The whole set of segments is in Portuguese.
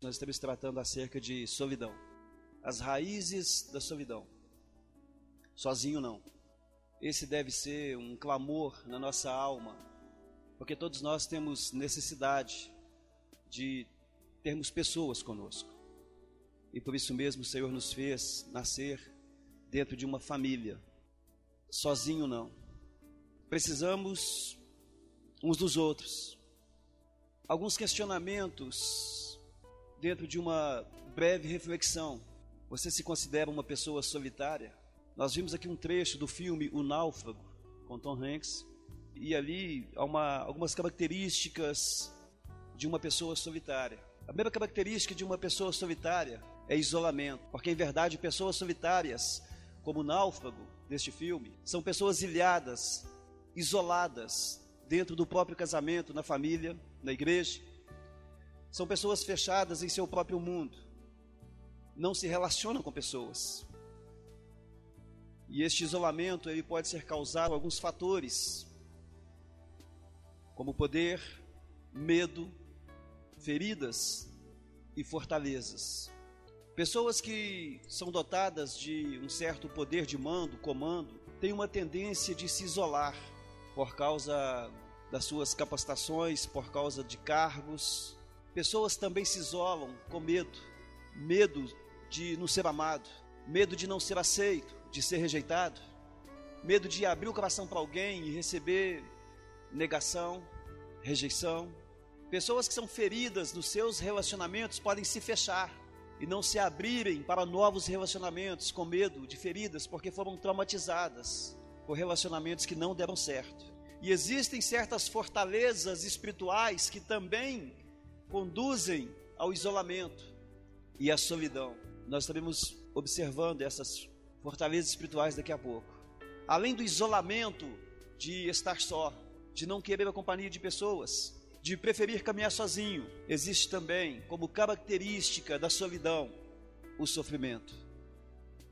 Nós estamos tratando acerca de solidão, as raízes da solidão. Sozinho não. Esse deve ser um clamor na nossa alma, porque todos nós temos necessidade de termos pessoas conosco. E por isso mesmo o Senhor nos fez nascer dentro de uma família. Sozinho não. Precisamos uns dos outros. Alguns questionamentos dentro de uma breve reflexão. Você se considera uma pessoa solitária? Nós vimos aqui um trecho do filme O Náufrago, com Tom Hanks, e ali há algumas características de uma pessoa solitária. A primeira característica de uma pessoa solitária é isolamento, porque em verdade pessoas solitárias, como o náufrago deste filme, são pessoas ilhadas, isoladas, dentro do próprio casamento, na família, na igreja. São pessoas fechadas em seu próprio mundo, não se relacionam com pessoas. E este isolamento ele pode ser causado por alguns fatores, como poder, medo, feridas e fortalezas. Pessoas que são dotadas de um certo poder de comando, têm uma tendência de se isolar por causa das suas capacitações, por causa de cargos. Pessoas também se isolam com medo de não ser amado, medo de não ser aceito, de ser rejeitado, medo de abrir o coração para alguém e receber negação, rejeição. Pessoas que são feridas nos seus relacionamentos podem se fechar e não se abrirem para novos relacionamentos com medo de feridas, porque foram traumatizadas por relacionamentos que não deram certo. E existem certas fortalezas espirituais que também conduzem ao isolamento e à solidão. Nós estaremos observando essas fortalezas espirituais daqui a pouco. Além do isolamento de estar só, de não querer a companhia de pessoas, de preferir caminhar sozinho, existe também, como característica da solidão, o sofrimento.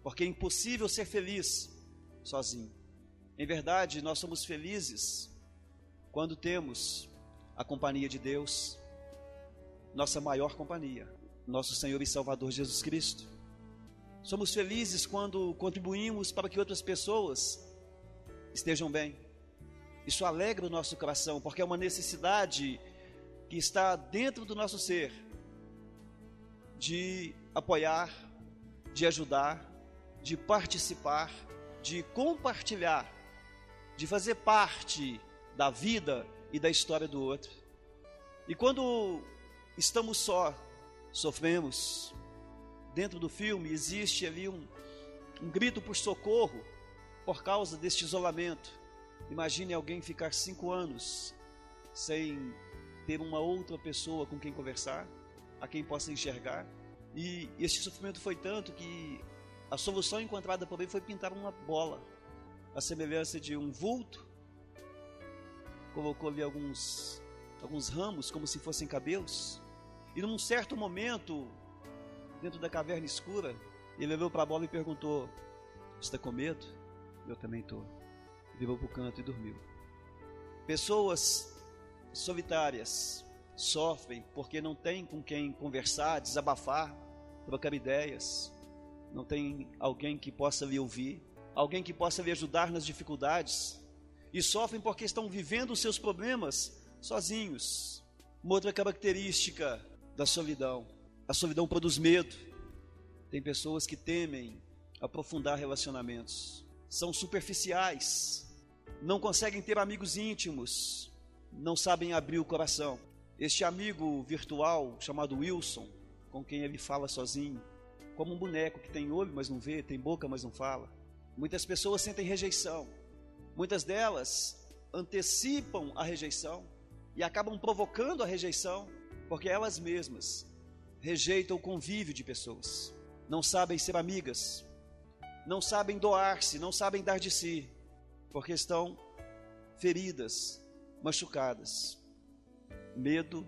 Porque é impossível ser feliz sozinho. Em verdade, nós somos felizes quando temos a companhia de Deus, nossa maior companhia, nosso Senhor e Salvador Jesus Cristo. Somos felizes quando contribuímos para que outras pessoas estejam bem. Isso alegra o nosso coração, porque é uma necessidade que está dentro do nosso ser, de apoiar, de ajudar, de participar, de compartilhar, de fazer parte da vida e da história do outro. E quando estamos só, sofremos. Dentro do filme existe ali um grito por socorro por causa deste isolamento. Imagine alguém ficar 5 anos sem ter uma outra pessoa com quem conversar, a quem possa enxergar. E este sofrimento foi tanto que a solução encontrada por ele foi pintar uma bola, a semelhança de um vulto. Colocou ali alguns ramos como se fossem cabelos. E num certo momento, dentro da caverna escura, ele olhou para a bola e perguntou: está com medo? Eu também estou. Virou para o canto e dormiu. Pessoas solitárias sofrem porque não tem com quem conversar, desabafar, trocar ideias. Não tem alguém que possa lhe ouvir, alguém que possa lhe ajudar nas dificuldades. E sofrem porque estão vivendo os seus problemas sozinhos. Uma outra característica da solidão: a solidão produz medo. Tem pessoas que temem aprofundar relacionamentos, são superficiais, não conseguem ter amigos íntimos, não sabem abrir o coração. Este amigo virtual chamado Wilson, com quem ele fala sozinho, como um boneco que tem olho mas não vê, tem boca mas não fala. Muitas pessoas sentem rejeição, muitas delas antecipam a rejeição e acabam provocando a rejeição porque elas mesmas rejeitam o convívio de pessoas, não sabem ser amigas, não sabem doar-se, não sabem dar de si, porque estão feridas, machucadas. Medo,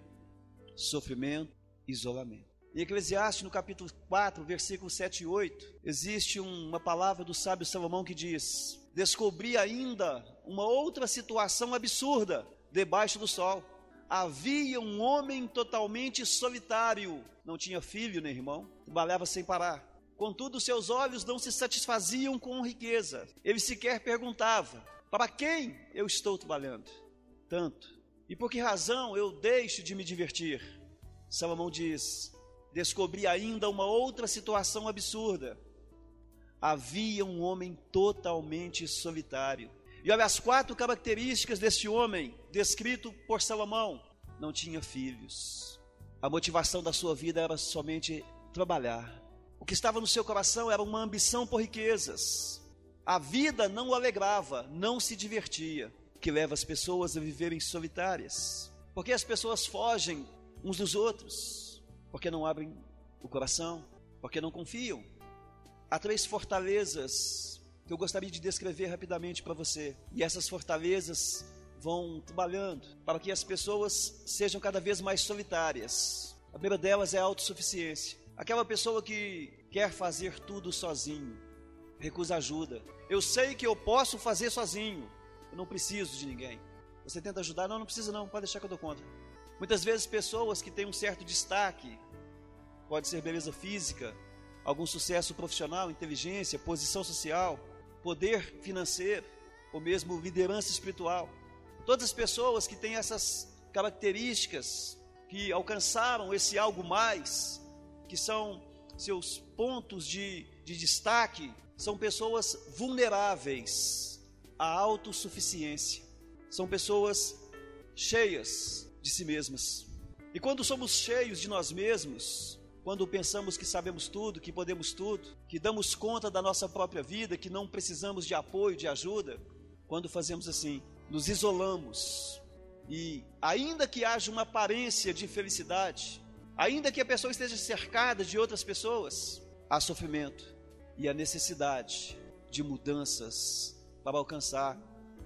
sofrimento, isolamento. Em Eclesiastes, no capítulo 4, versículos 7 e 8, existe uma palavra do sábio Salomão que diz: descobri ainda uma outra situação absurda debaixo do sol. havia um homem totalmente solitário, não tinha filho nem irmão, trabalhava sem parar. Contudo, seus olhos não se satisfaziam com riqueza. Ele sequer perguntava: para quem eu estou trabalhando tanto? E por que razão eu deixo de me divertir? Salomão diz: descobri ainda uma outra situação absurda. Havia um homem totalmente solitário. E olha as 4 características desse homem, descrito por Salomão. Não tinha filhos. A motivação da sua vida era somente trabalhar. O que estava no seu coração era uma ambição por riquezas. A vida não o alegrava, não se divertia, que leva as pessoas a viverem solitárias. Porque as pessoas fogem uns dos outros, porque não abrem o coração, porque não confiam. Há 3 fortalezas que eu gostaria de descrever rapidamente para você. E essas fortalezas vão trabalhando para que as pessoas sejam cada vez mais solitárias. A primeira delas é a autossuficiência. Aquela pessoa que quer fazer tudo sozinho, recusa ajuda. Eu sei que eu posso fazer sozinho, eu não preciso de ninguém. Você tenta ajudar? Não precisa não, pode deixar que eu dou conta. Muitas vezes pessoas que têm um certo destaque, pode ser beleza física, algum sucesso profissional, inteligência, posição social, poder financeiro, ou mesmo liderança espiritual. Todas as pessoas que têm essas características, que alcançaram esse algo mais, que são seus pontos de destaque, são pessoas vulneráveis à autossuficiência. São pessoas cheias de si mesmas. E quando somos cheios de nós mesmos, quando pensamos que sabemos tudo, que podemos tudo, que damos conta da nossa própria vida, que não precisamos de apoio, de ajuda, quando fazemos assim, nos isolamos. E ainda que haja uma aparência de felicidade, ainda que a pessoa esteja cercada de outras pessoas, há sofrimento e a necessidade de mudanças para alcançar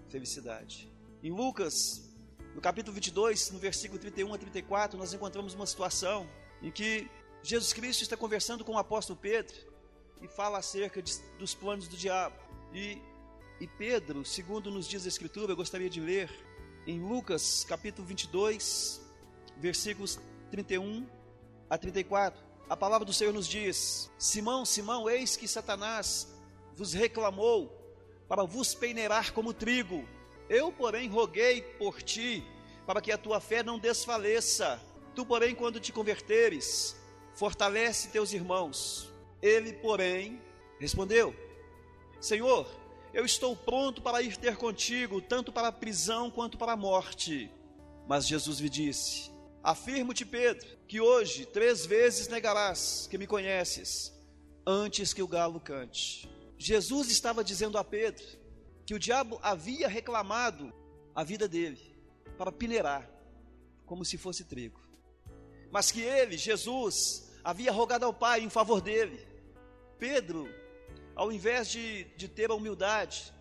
felicidade. Em Lucas, no capítulo 22, no versículo 31 a 34, nós encontramos uma situação em que Jesus Cristo está conversando com o apóstolo Pedro e fala acerca dos planos do diabo. E Pedro, segundo nos diz a Escritura, eu gostaria de ler em Lucas capítulo 22, versículos 31 a 34. A palavra do Senhor nos diz: Simão, Simão, eis que Satanás vos reclamou para vos peneirar como trigo. Eu, porém, roguei por ti, para que a tua fé não desfaleça. Tu, porém, quando te converteres, fortalece teus irmãos. Ele, porém, respondeu: Senhor, eu estou pronto para ir ter contigo, tanto para a prisão quanto para a morte. Mas Jesus lhe disse: Afirmo-te, Pedro, que hoje 3 vezes negarás que me conheces, antes que o galo cante. Jesus estava dizendo a Pedro que o diabo havia reclamado a vida dele para peneirar, como se fosse trigo. Mas que ele, Jesus, havia rogado ao Pai em favor dele. Pedro, ao invés de ter a humildade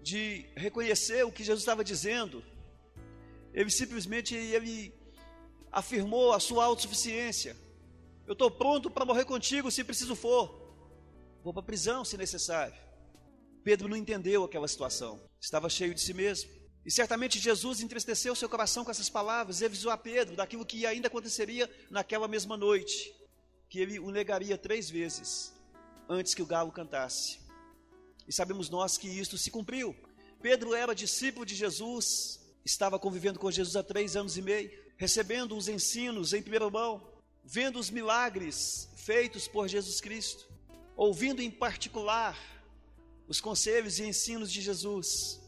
de reconhecer o que Jesus estava dizendo, ele simplesmente afirmou a sua autossuficiência. Eu estou pronto para morrer contigo se preciso for. Vou para a prisão se necessário. Pedro não entendeu aquela situação. Estava cheio de si mesmo. E certamente Jesus entristeceu seu coração com essas palavras e avisou a Pedro daquilo que ainda aconteceria naquela mesma noite, que ele o negaria 3 vezes antes que o galo cantasse. E sabemos nós que isto se cumpriu. Pedro era discípulo de Jesus, estava convivendo com Jesus há 3 anos e meio, recebendo os ensinos em primeira mão, vendo os milagres feitos por Jesus Cristo, ouvindo em particular os conselhos e ensinos de Jesus.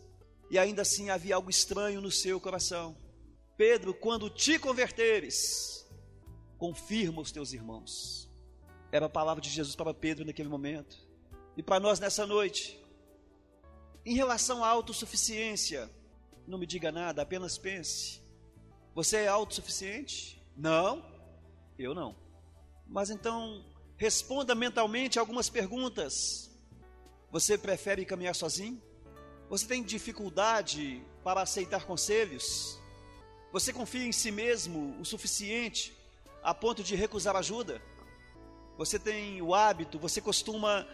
E ainda assim havia algo estranho no seu coração. Pedro, quando te converteres, confirma os teus irmãos. Era a palavra de Jesus para Pedro naquele momento. E para nós nessa noite. Em relação à autossuficiência, não me diga nada, apenas pense. Você é autossuficiente? Não, eu não. Mas então, responda mentalmente algumas perguntas. Você prefere caminhar sozinho? Você tem dificuldade para aceitar conselhos? Você confia em si mesmo o suficiente a ponto de recusar ajuda? Você tem o hábito, você costuma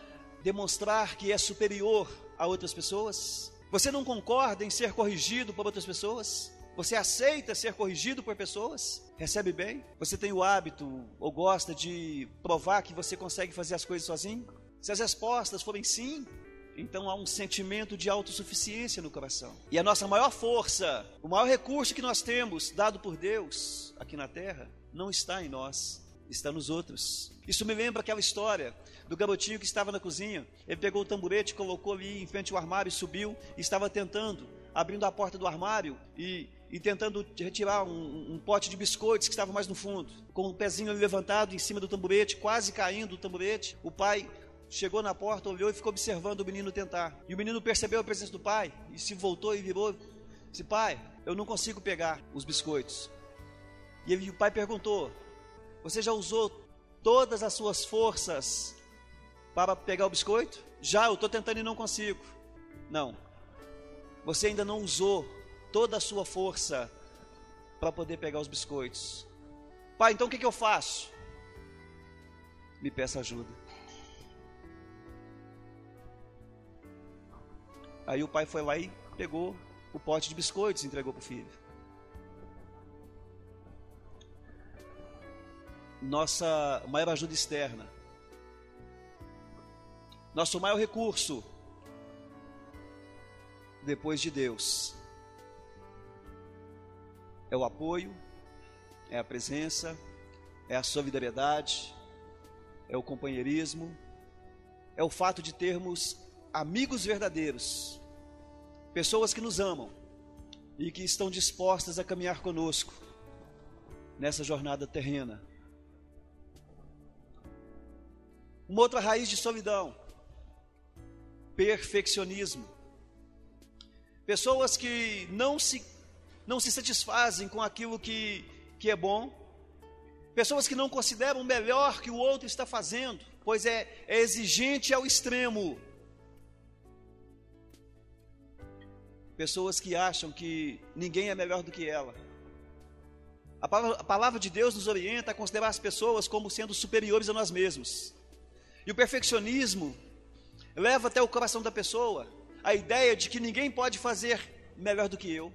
demonstrar que é superior a outras pessoas? Você não concorda em ser corrigido por outras pessoas? Você aceita ser corrigido por pessoas? Recebe bem? Você tem o hábito ou gosta de provar que você consegue fazer as coisas sozinho? Se as respostas forem sim, então há um sentimento de autossuficiência no coração. E a nossa maior força, o maior recurso que nós temos, dado por Deus aqui na terra, não está em nós, está nos outros. Isso me lembra aquela história do garotinho que estava na cozinha. Ele pegou o tamborete, colocou ali em frente ao armário, subiu e estava tentando, abrindo a porta do armário e tentando retirar um pote de biscoitos que estava mais no fundo. Com o pezinho ali levantado em cima do tamborete, quase caindo o tamborete, o pai chegou na porta, olhou e ficou observando o menino tentar. E o menino percebeu a presença do pai e se voltou e virou, disse: pai, eu não consigo pegar os biscoitos. E o pai perguntou: você já usou todas as suas forças para pegar o biscoito? Já, eu estou tentando e não consigo. Não, você ainda não usou toda a sua força para poder pegar os biscoitos. Pai, então o que eu faço? Me peça ajuda. Aí o pai foi lá e pegou o pote de biscoitos e entregou para o filho. Nossa maior ajuda externa, nosso maior recurso, depois de Deus, é o apoio, é a presença, é a solidariedade, é o companheirismo, é o fato de termos amigos verdadeiros, pessoas que nos amam e que estão dispostas a caminhar conosco nessa jornada terrena. Uma outra raiz de solidão: perfeccionismo. Pessoas que não se satisfazem com aquilo que é bom, pessoas que não consideram melhor que o outro está fazendo, pois é exigente ao extremo. Pessoas que acham que ninguém é melhor do que ela. A palavra de Deus nos orienta a considerar as pessoas como sendo superiores a nós mesmos. E o perfeccionismo leva até o coração da pessoa a ideia de que ninguém pode fazer melhor do que eu.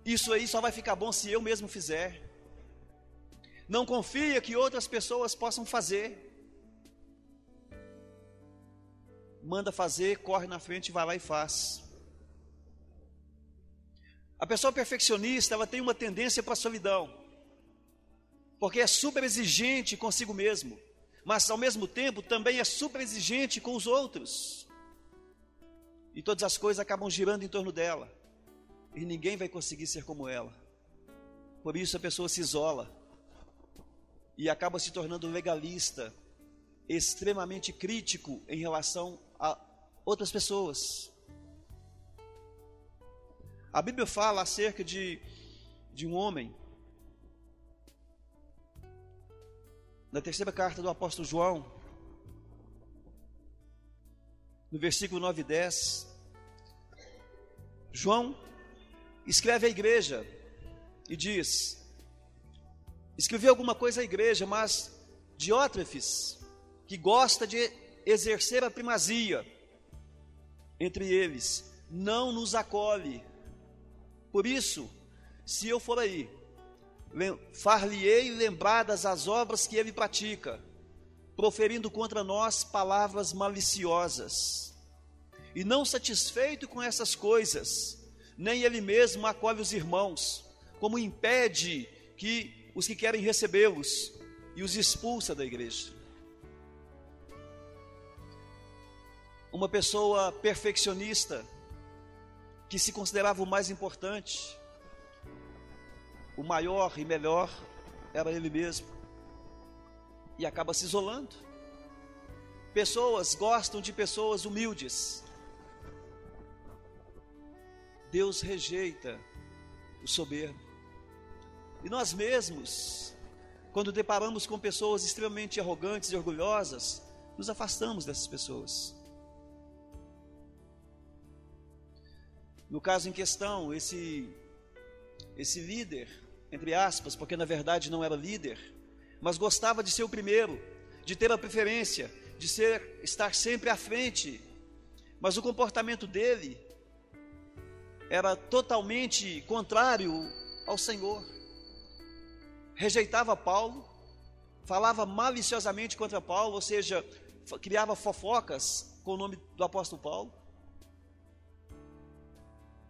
Isso aí só vai ficar bom se eu mesmo fizer. Não confia que outras pessoas possam fazer. Manda fazer, corre na frente, vai lá e faz. A pessoa perfeccionista, ela tem uma tendência para a solidão, porque é super exigente consigo mesmo, mas ao mesmo tempo também é super exigente com os outros. E todas as coisas acabam girando em torno dela, e ninguém vai conseguir ser como ela. Por isso a pessoa se isola e acaba se tornando legalista, extremamente crítico em relação a outras pessoas. A Bíblia fala acerca de um homem, na terceira carta do apóstolo João, no versículo 9 e 10, João escreve à igreja e diz: escrevi alguma coisa à igreja, mas Diótrefes, que gosta de exercer a primazia entre eles, não nos acolhe. Por isso, se eu for aí, far-lhe-ei lembradas as obras que ele pratica, proferindo contra nós palavras maliciosas. E não satisfeito com essas coisas, nem ele mesmo acolhe os irmãos, como impede que os que querem recebê-los e os expulsa da igreja. Uma pessoa perfeccionista, que se considerava o mais importante, o maior e melhor, era ele mesmo, e acaba se isolando. Pessoas gostam de pessoas humildes. Deus rejeita o soberbo. E nós mesmos, quando deparamos com pessoas extremamente arrogantes e orgulhosas, nos afastamos dessas pessoas. No caso em questão, esse líder, entre aspas, porque na verdade não era líder, mas gostava de ser o primeiro, de ter a preferência, de estar sempre à frente, mas o comportamento dele era totalmente contrário ao Senhor. Rejeitava Paulo, falava maliciosamente contra Paulo, ou seja, criava fofocas com o nome do apóstolo Paulo.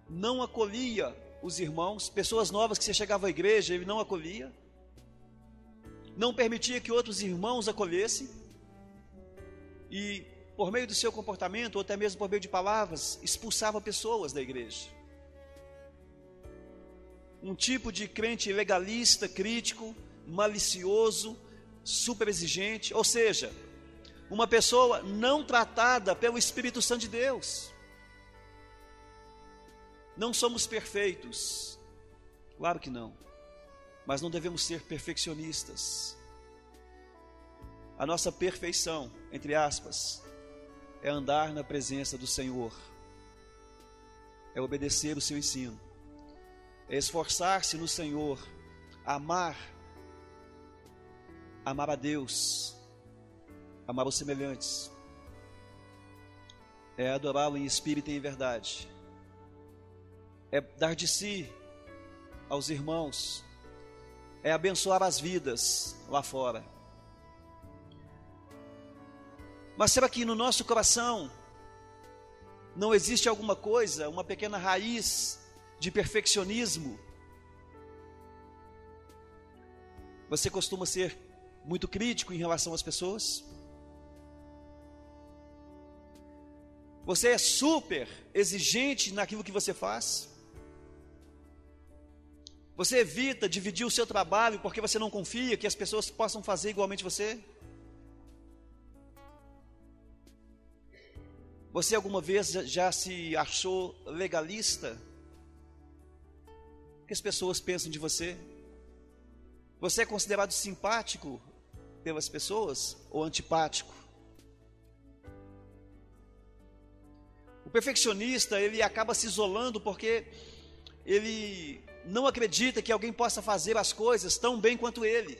Não acolhia os irmãos, pessoas novas que se chegavam à igreja, ele não acolhia. Não permitia que outros irmãos acolhessem. E por meio do seu comportamento, ou até mesmo por meio de palavras, expulsava pessoas da igreja. Um tipo de crente legalista, crítico, malicioso, super exigente, ou seja, uma pessoa não tratada pelo Espírito Santo de Deus. Não somos perfeitos, claro que não, mas não devemos ser perfeccionistas. A nossa perfeição, entre aspas, é andar na presença do Senhor, é obedecer o seu ensino, é esforçar-se no Senhor, amar a Deus, amar os semelhantes, é adorá-lo em espírito e em verdade, é dar de si aos irmãos, é abençoar as vidas lá fora. Mas será que no nosso coração não existe alguma coisa, uma pequena raiz de perfeccionismo? Você costuma ser muito crítico em relação às pessoas? Você é super exigente naquilo que você faz? Você evita dividir o seu trabalho porque você não confia que as pessoas possam fazer igualmente você? Você alguma vez já se achou legalista? O que as pessoas pensam de você? Você é considerado simpático pelas pessoas ou antipático? O perfeccionista, ele acaba se isolando porque ele não acredita que alguém possa fazer as coisas tão bem quanto ele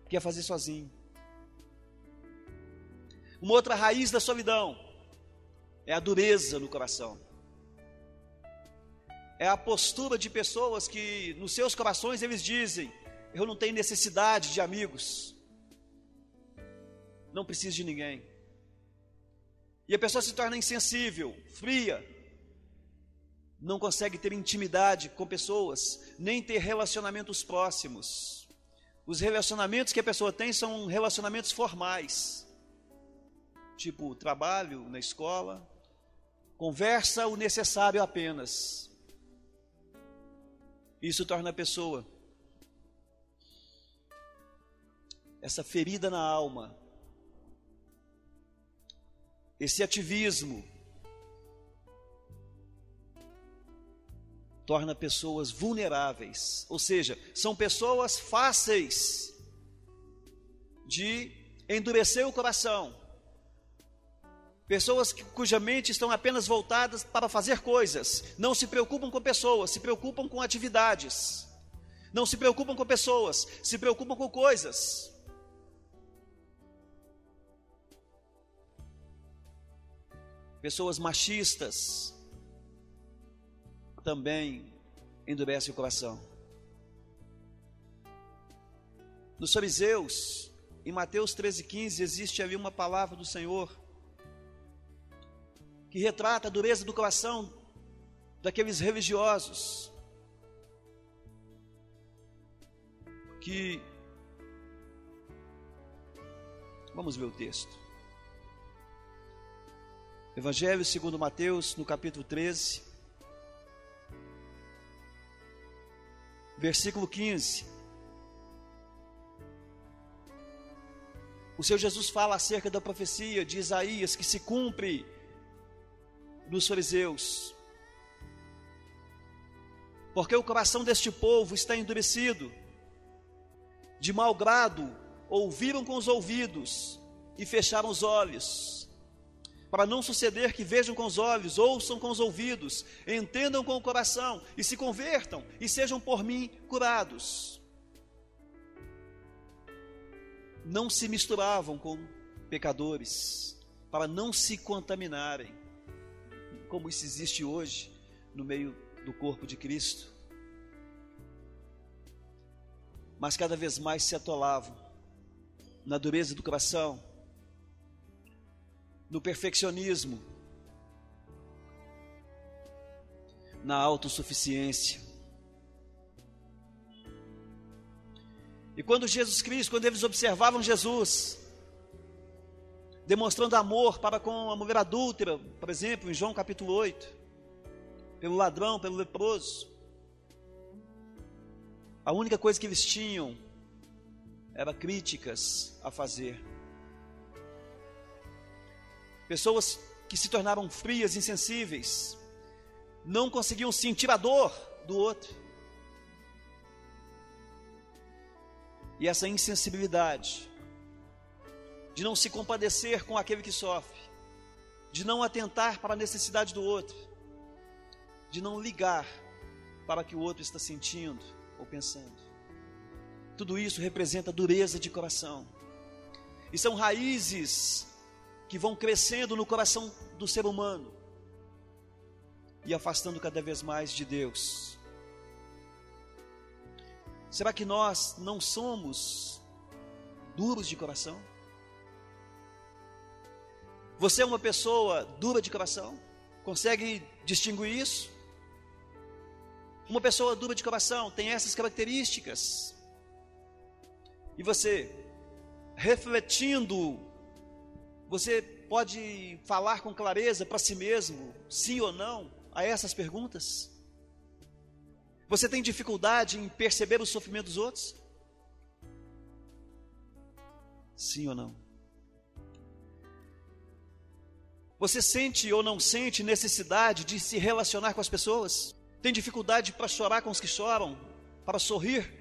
quer fazer sozinho. Uma outra raiz da solidão é a dureza no coração. É a postura de pessoas que nos seus corações eles dizem: eu não tenho necessidade de amigos, não preciso de ninguém. E a pessoa se torna insensível, fria, não consegue ter intimidade com pessoas, nem ter relacionamentos próximos. Os relacionamentos que a pessoa tem são relacionamentos formais, tipo trabalho, na escola, conversa o necessário apenas. Isso torna a pessoa, essa ferida na alma, esse ativismo, torna pessoas vulneráveis, ou seja, são pessoas fáceis de endurecer o coração, pessoas cuja mente estão apenas voltadas para fazer coisas, não se preocupam com pessoas, se preocupam com atividades, não se preocupam com pessoas, se preocupam com coisas. Pessoas machistas também endurecem o coração. Nos fariseus, em Mateus 13,15, existe ali uma palavra do Senhor que retrata a dureza do coração daqueles religiosos que... Vamos ver o texto. Evangelho segundo Mateus, no capítulo 13, versículo 15. O Senhor Jesus fala acerca da profecia de Isaías que se cumpre nos fariseus. Porque o coração deste povo está endurecido, de mau grado ouviram com os ouvidos e fecharam os olhos, para não suceder que vejam com os olhos, ouçam com os ouvidos, entendam com o coração e se convertam e sejam por mim curados. Não se misturavam com pecadores, para não se contaminarem, como isso existe hoje. no meio do corpo de Cristo, mas cada vez mais se atolavam na dureza do coração, no perfeccionismo, na autossuficiência. E quando eles observavam Jesus demonstrando amor para com a mulher adúltera, por exemplo, em João capítulo 8, pelo ladrão, pelo leproso, a única coisa que eles tinham era críticas a fazer. Pessoas que se tornaram frias, insensíveis, não conseguiam sentir a dor do outro. E essa insensibilidade de não se compadecer com aquele que sofre, de não atentar para a necessidade do outro, de não ligar para o que o outro está sentindo ou pensando. Tudo isso representa dureza de coração. E são raízes que vão crescendo no coração do ser humano e afastando cada vez mais de Deus. Será que nós não somos duros de coração? Você é uma pessoa dura de coração? Consegue distinguir isso? Uma pessoa dura de coração tem essas características. E você, refletindo, você pode falar com clareza para si mesmo, sim ou não, a essas perguntas? Você tem dificuldade em perceber o sofrimento dos outros? Sim ou não? Você sente ou não sente necessidade de se relacionar com as pessoas? Tem dificuldade para chorar com os que choram, para sorrir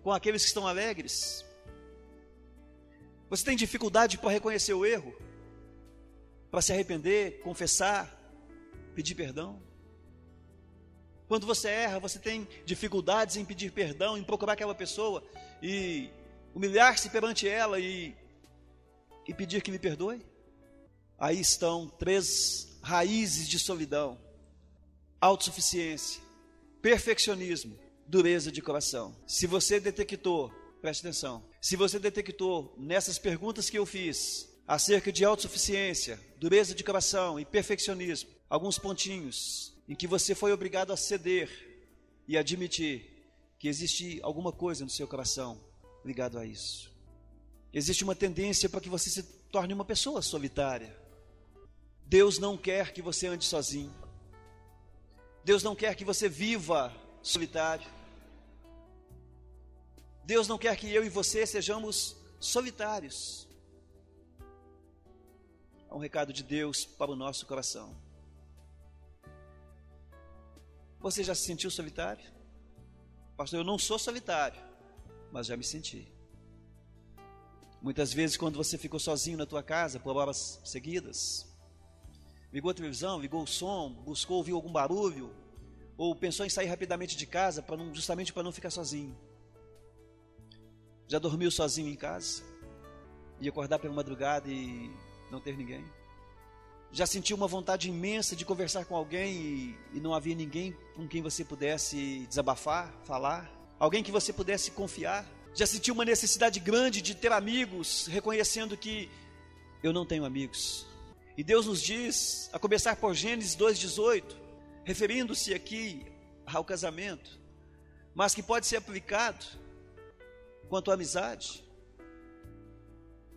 com aqueles que estão alegres? Você tem dificuldade para reconhecer o erro, para se arrepender, confessar, pedir perdão? Quando você erra, você tem dificuldades em pedir perdão, em procurar aquela pessoa e humilhar-se perante ela e pedir que me perdoe? Aí estão 3 raízes de solidão: autossuficiência, perfeccionismo, dureza de coração. Se você detectou, preste atenção, se você detectou nessas perguntas que eu fiz, acerca de autossuficiência, dureza de coração e perfeccionismo, alguns pontinhos em que você foi obrigado a ceder e admitir que existe alguma coisa no seu coração ligado a isso. Existe uma tendência para que você se torne uma pessoa solitária. Deus não quer que você ande sozinho. Deus não quer que você viva solitário. Deus não quer que eu e você sejamos solitários. É um recado de Deus para o nosso coração. Você já se sentiu solitário? Pastor, eu não sou solitário, mas já me senti. Muitas vezes, quando você ficou sozinho na tua casa por horas seguidas, ligou a televisão, ligou o som, buscou ouvir algum barulho, ou pensou em sair rapidamente de casa justamente para não ficar sozinho. Já dormiu sozinho em casa? E acordar pela madrugada e não ter ninguém? Já sentiu uma vontade imensa de conversar com alguém e não havia ninguém com quem você pudesse desabafar, falar? Alguém que você pudesse confiar? Já sentiu uma necessidade grande de ter amigos, reconhecendo que eu não tenho amigos? E Deus nos diz, a começar por Gênesis 2,18, referindo-se aqui ao casamento, mas que pode ser aplicado quanto à amizade,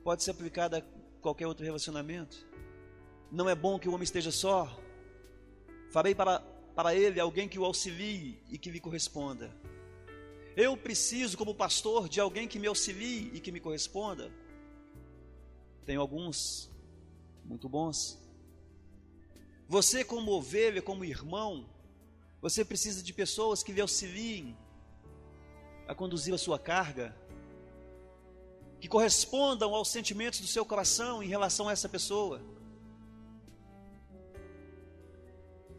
pode ser aplicado a qualquer outro relacionamento. Não é bom que o homem esteja só. Farei para ele alguém que o auxilie e que lhe corresponda. Eu preciso, como pastor, de alguém que me auxilie e que me corresponda. Tenho alguns muito bons. Você, como ovelha, como irmão, você precisa de pessoas que lhe auxiliem a conduzir a sua carga, que correspondam aos sentimentos do seu coração em relação a essa pessoa.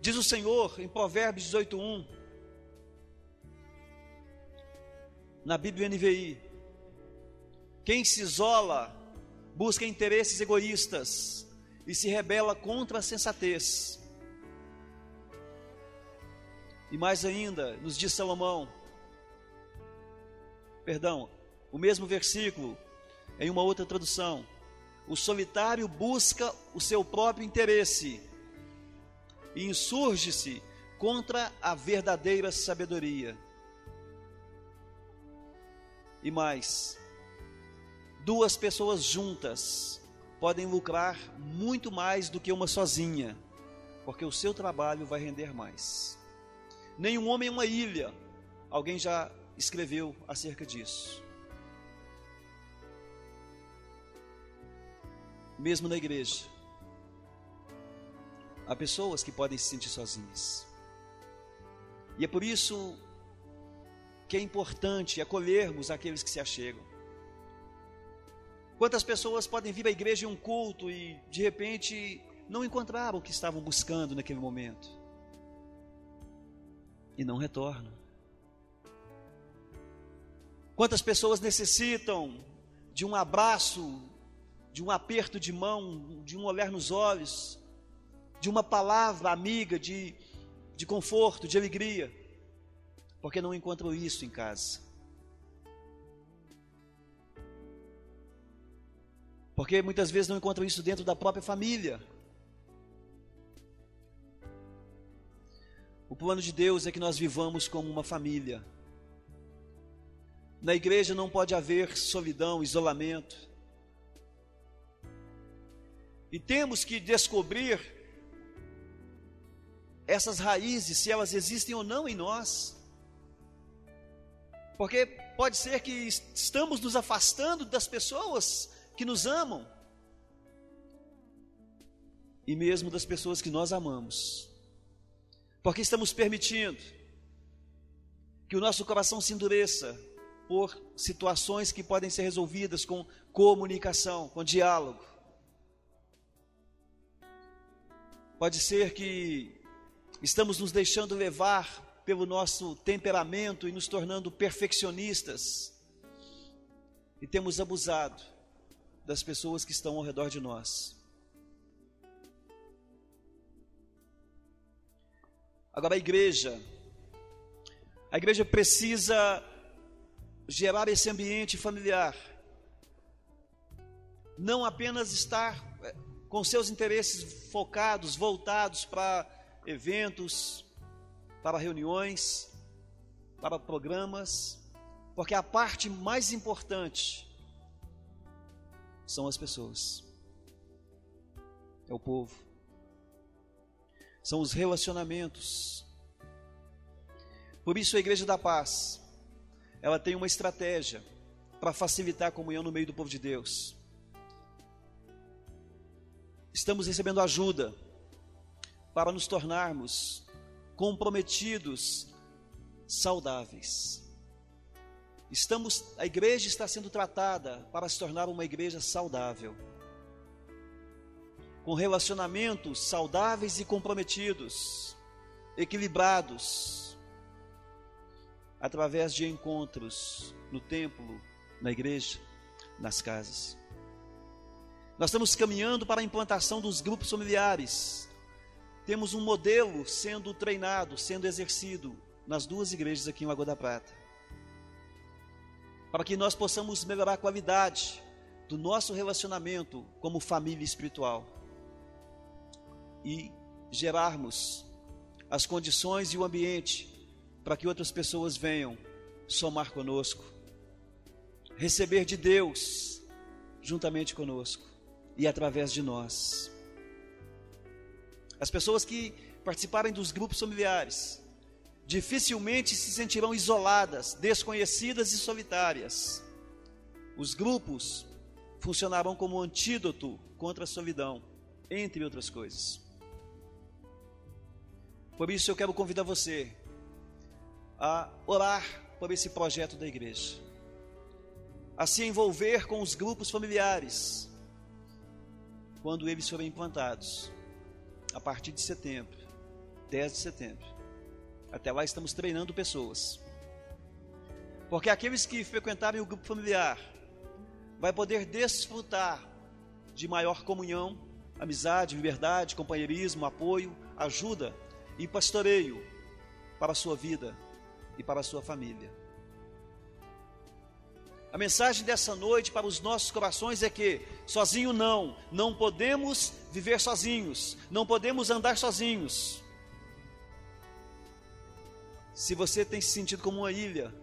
Diz o Senhor em Provérbios 18:1, na Bíblia NVI: quem se isola busca interesses egoístas e se rebela contra a sensatez. E mais ainda, nos diz Salomão, o mesmo versículo, em uma outra tradução: o solitário busca o seu próprio interesse e insurge-se contra a verdadeira sabedoria. E mais, duas pessoas juntas podem lucrar muito mais do que uma sozinha, porque o seu trabalho vai render mais. Nenhum homem é uma ilha, alguém já escreveu acerca disso. Mesmo na igreja, há pessoas que podem se sentir sozinhas. E é por isso que é importante acolhermos aqueles que se achegam. Quantas pessoas podem vir à igreja em um culto e de repente não encontraram o que estavam buscando naquele momento e não retornam? Quantas pessoas necessitam de um abraço, de um aperto de mão, de um olhar nos olhos, de uma palavra amiga de conforto, de alegria, porque não encontram isso em casa. Porque muitas vezes não encontram isso dentro da própria família. O plano de Deus é que nós vivamos como uma família. Na igreja não pode haver solidão, isolamento. E temos que descobrir essas raízes, se elas existem ou não em nós. Porque pode ser que estamos nos afastando das pessoas que nos amam, e mesmo das pessoas que nós amamos, porque estamos permitindo que o nosso coração se endureça por situações que podem ser resolvidas com comunicação, com diálogo. Pode ser que estamos nos deixando levar pelo nosso temperamento e nos tornando perfeccionistas, e temos abusado das pessoas que estão ao redor de nós. Agora a igreja precisa gerar esse ambiente familiar, não apenas estar com seus interesses focados, voltados para eventos, para reuniões, para programas, porque a parte mais importante são as pessoas, é o povo, são os relacionamentos. Por isso a Igreja da Paz, ela tem uma estratégia para facilitar a comunhão no meio do povo de Deus. Estamos recebendo ajuda para nos tornarmos comprometidos, saudáveis. A igreja está sendo tratada para se tornar uma igreja saudável, com relacionamentos saudáveis e comprometidos, equilibrados, através de encontros no templo, na igreja, nas casas. Nós estamos caminhando para a implantação dos grupos familiares. Temos um modelo sendo treinado, sendo exercido nas duas igrejas aqui em Lagoa da Prata, para que nós possamos melhorar a qualidade do nosso relacionamento como família espiritual e gerarmos as condições e o ambiente para que outras pessoas venham somar conosco, receber de Deus juntamente conosco e através de nós. As pessoas que participarem dos grupos familiares dificilmente se sentirão isoladas, desconhecidas e solitárias. Os grupos funcionarão como antídoto contra a solidão, entre outras coisas. Por isso eu quero convidar você a orar por esse projeto da igreja, a se envolver com os grupos familiares, quando eles forem implantados, a partir de setembro, 10 de setembro. Até lá estamos treinando pessoas, porque aqueles que frequentarem o grupo familiar vai poder desfrutar de maior comunhão, amizade, liberdade, companheirismo, apoio, ajuda e pastoreio para a sua vida e para a sua família. A mensagem dessa noite para os nossos corações é que sozinho não podemos viver sozinhos, não podemos andar sozinhos. Se você tem se sentido como uma ilha,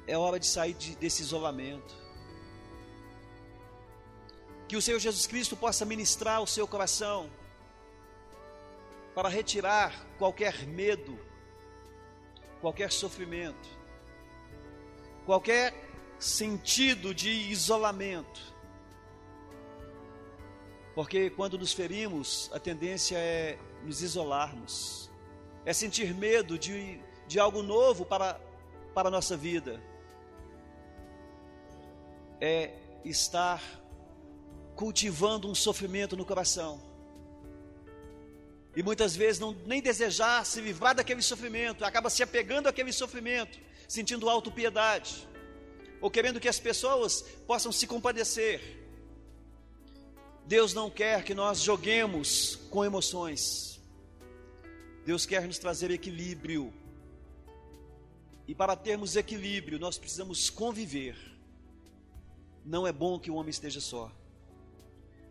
é hora de sair desse isolamento. Que o Senhor Jesus Cristo possa ministrar o seu coração para retirar qualquer medo, qualquer sofrimento, qualquer sentido de isolamento. Porque quando nos ferimos, a tendência é nos isolarmos, é sentir medo de algo novo para a nossa vida, é estar cultivando um sofrimento no coração, e muitas vezes nem desejar se livrar daquele sofrimento, acaba se apegando àquele sofrimento, sentindo autopiedade, ou querendo que as pessoas possam se compadecer. Deus não quer que nós joguemos com emoções. Deus quer nos trazer equilíbrio, e para termos equilíbrio nós precisamos conviver. Não é bom que o homem esteja só.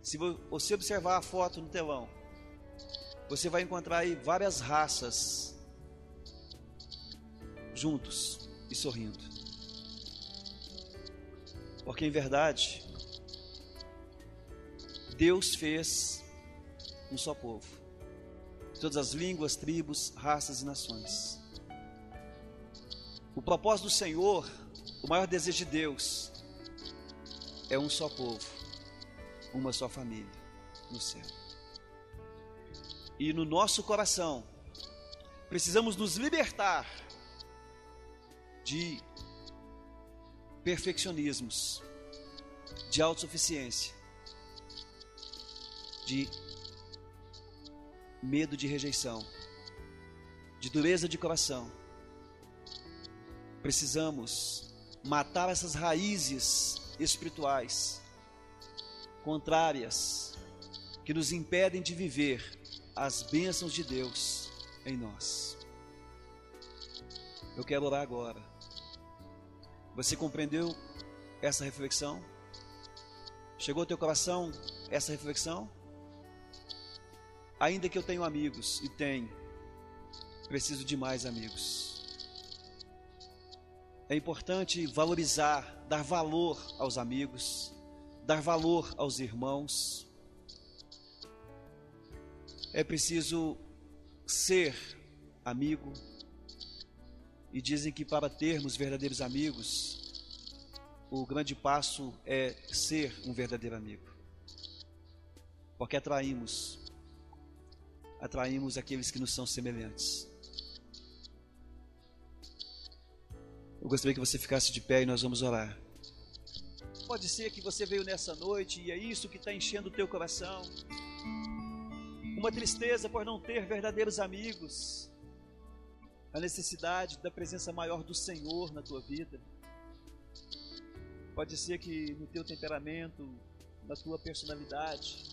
Se você observar a foto no telão, você vai encontrar aí várias raças juntos e sorrindo. Porque em verdade, Deus fez um só povo, de todas as línguas, tribos, raças e nações. O propósito do Senhor, o maior desejo de Deus, é um só povo, uma só família no céu. E no nosso coração, precisamos nos libertar de perfeccionismos, de autossuficiência, de medo de rejeição, de dureza de coração. Precisamos matar essas raízes espirituais contrárias que nos impedem de viver as bênçãos de Deus em nós. Eu quero orar agora. Você compreendeu essa reflexão? Chegou ao teu coração essa reflexão? Ainda que eu tenha amigos, e tenho, preciso de mais amigos. É importante valorizar, dar valor aos amigos, dar valor aos irmãos. É preciso ser amigo. E dizem que para termos verdadeiros amigos, o grande passo é ser um verdadeiro amigo. Porque atraímos aqueles que nos são semelhantes. Eu gostaria que você ficasse de pé e nós vamos orar. Pode ser que você veio nessa noite e é isso que está enchendo o teu coração. Uma tristeza por não ter verdadeiros amigos. A necessidade da presença maior do Senhor na tua vida. Pode ser que no teu temperamento, na tua personalidade,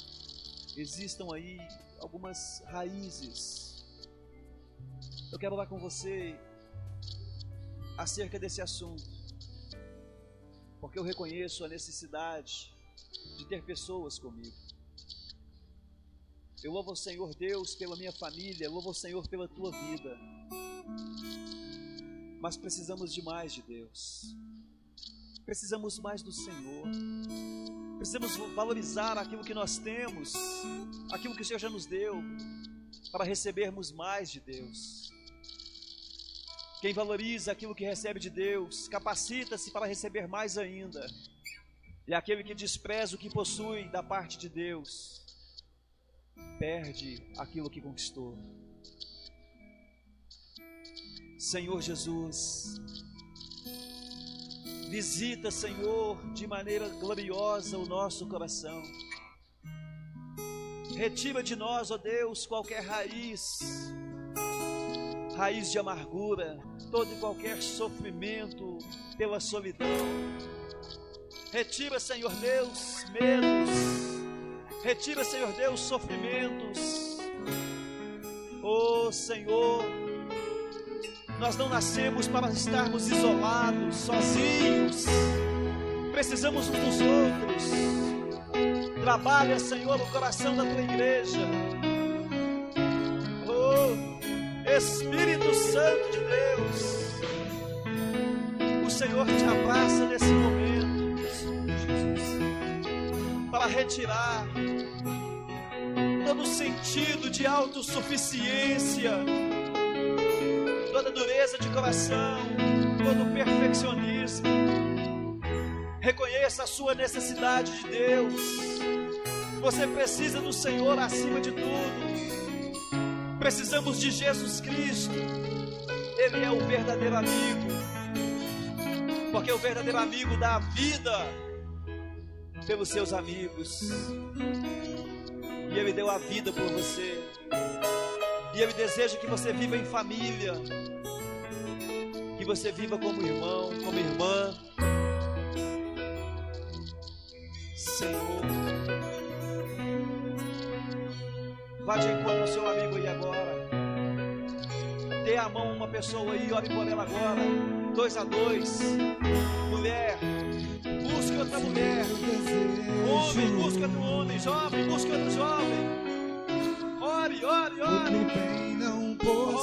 existam aí algumas raízes. Eu quero falar com você acerca desse assunto, porque eu reconheço a necessidade de ter pessoas comigo. Eu louvo ao Senhor Deus pela minha família, louvo ao Senhor pela tua vida, mas precisamos de mais de Deus, precisamos mais do Senhor, precisamos valorizar aquilo que nós temos, aquilo que o Senhor já nos deu, para recebermos mais de Deus. Quem valoriza aquilo que recebe de Deus, capacita-se para receber mais ainda. E aquele que despreza o que possui da parte de Deus, perde aquilo que conquistou. Senhor Jesus, visita, Senhor, de maneira gloriosa o nosso coração. Retira de nós, ó Deus, qualquer raiz de amargura, todo e qualquer sofrimento pela solidão. Retira, Senhor Deus, medos. Retira, Senhor Deus, sofrimentos. Oh Senhor, nós não nascemos para estarmos isolados, sozinhos. Precisamos uns dos outros. Trabalha, Senhor, no coração da tua igreja. Oh, Espírito Santo de Deus, o Senhor te abraça nesse momento, para retirar todo o sentido de autossuficiência, toda dureza de coração, todo o perfeccionismo. Reconheça a sua necessidade de Deus. Você precisa do Senhor acima de tudo. Precisamos de Jesus Cristo. Ele é o verdadeiro amigo, porque o verdadeiro amigo dá a vida pelos seus amigos. E Ele deu a vida por você. E Ele deseja que você viva em família, que você viva como irmão, como irmã. Senhor, vá de encontro ao seu amigo aí agora. Dê a mão a uma pessoa aí, ore por ela agora. 2 a 2. Mulher, busque outra mulher. Homem, busque outro homem. Jovem, busque outro jovem. Ore, ore, ore. Tudo bem não poder